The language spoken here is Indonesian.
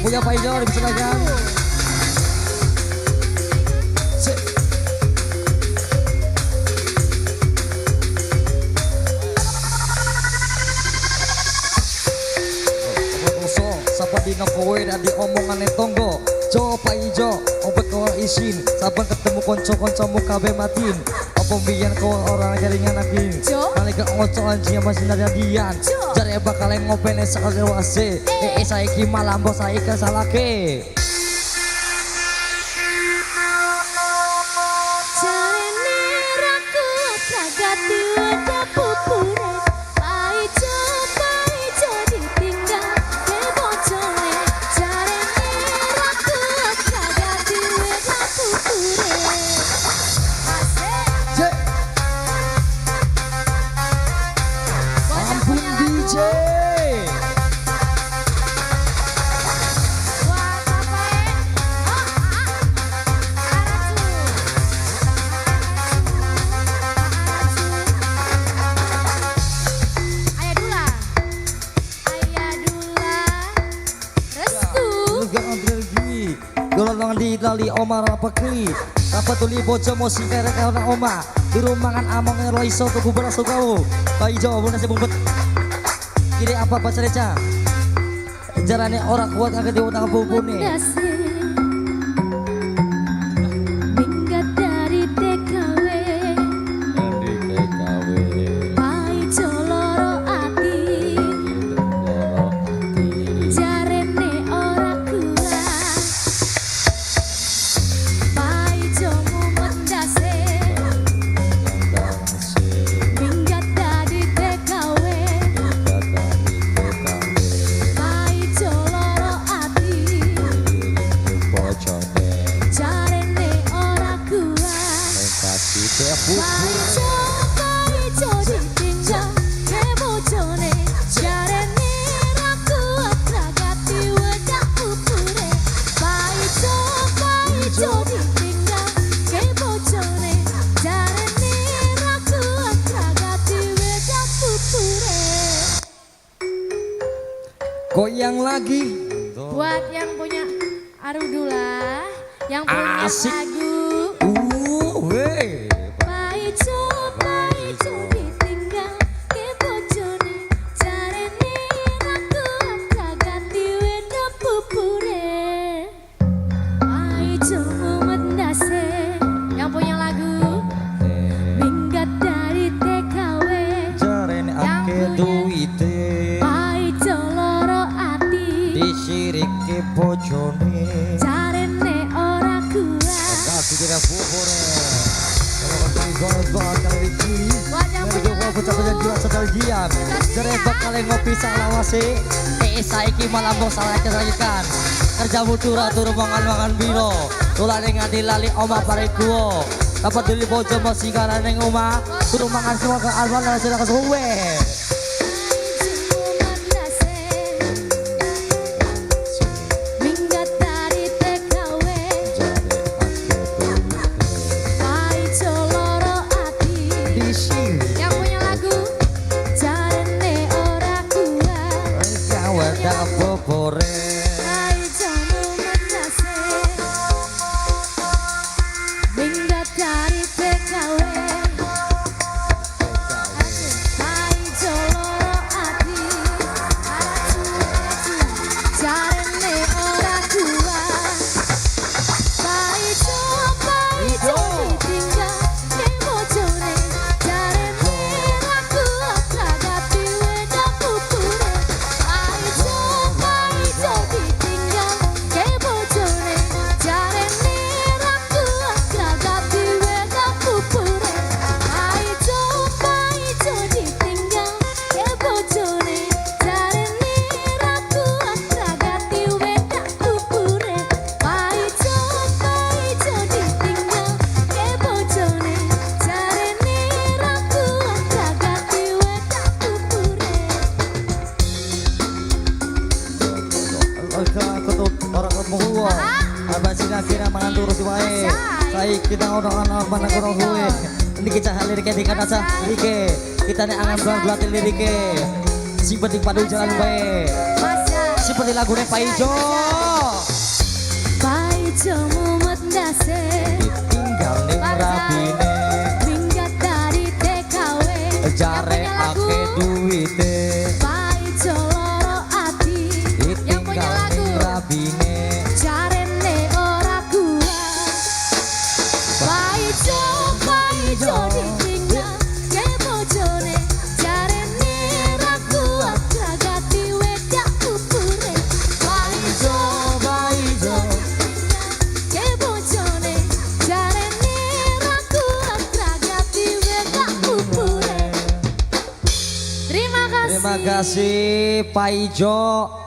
punya Pak Ijo dipersilakan. Sapa dino kowe dan di omongan tonggo Jo Pak Ijo obat kau isin saban ketemu konco-koncomu kabeh matin apa biyen kau orang jaringan lagi kali gak ngoco anjing masih nadadian jare bakal ngopene sakal wase saiki malam bos saiki salake jarene raku kagati udah pupure Paijo ditinggal ke bojone jarene raku kagati udah pupure ampun DJ golongan di lali omar apa kli apa tuli bojo mosi kere karena oma di rumangan among ero iso tuku beras kau Pak Ijo bunda sebumbet kiri apa baca reca jarane orang kuat agak diutang bubune minggat dari TKW Paijo loro ati jarene ora kuat Paijo mendase minggat dari TKW Paijo loro ati jarene ora kuat Paijo ditinggal ke bojone jarene ra kuat ragati wedak pupure Paijo ditinggal ke bojone jarene ra kuat ragati wedak pupure goyang lagi buat yang punya Arudula yang punya Asik. lagu weh Paijo ditinggal ke bojone jarene ra kuat ragati wedak pupure Paijo mendase yang punya lagu minggat dari TKW jarene ake duite Paijo loro ati disirik ke bojone jarene ora kuat kasih kira fufure kalau gol kali ini buat yang dari punya gua lagu pecah-pecah jiwa sekalian jare bakal ngopi salawase saiki malam bos salah kesalahan kerja butuh turu mangan biro tulane ngati lali oma parekuo dapat dili bojo masih kana ning omah turu mangan semua ke alwan lan sira kesuwe minggat dari TKW Paijo loro ati yang punya lagu jarene ora kuat kawan dak bobore Paijo mendase minggat dari TKW Paijo loro ati jarene ora kuat Paijo ditinggal ke bojone jarene ra kuat ragati wedak pupure Paijo ditinggal ke bojone jarene ra kuat ragati wedak pupure Paijo ditinggal ke bojone jarene ra kuat ragati wedak pupure Paijo ditinggal ke bojone jarene ra kuat ragati wedak pupure ketut orang kemuhua apa sih kira mangan turus wae saiki kita orang mana kurang gue ini kita liriknya di kana sah lirike kita nih angan belat lirike si penting padu jalan bae Masya seperti lagunya Pak Ijo bojo mumet ndase ditinggal ning rabine minggat dari TKW jare ake duwite Paijo loro ati yang punya ditinggal lagu ning rabine jarene ora kuat Paijo ditinggal ke bojone jarene ra kuat ragati wedak pupure Paijo ke bojone jarene ra kuat ragati wedak pupure Terima kasih terima kasih Pak Ijo.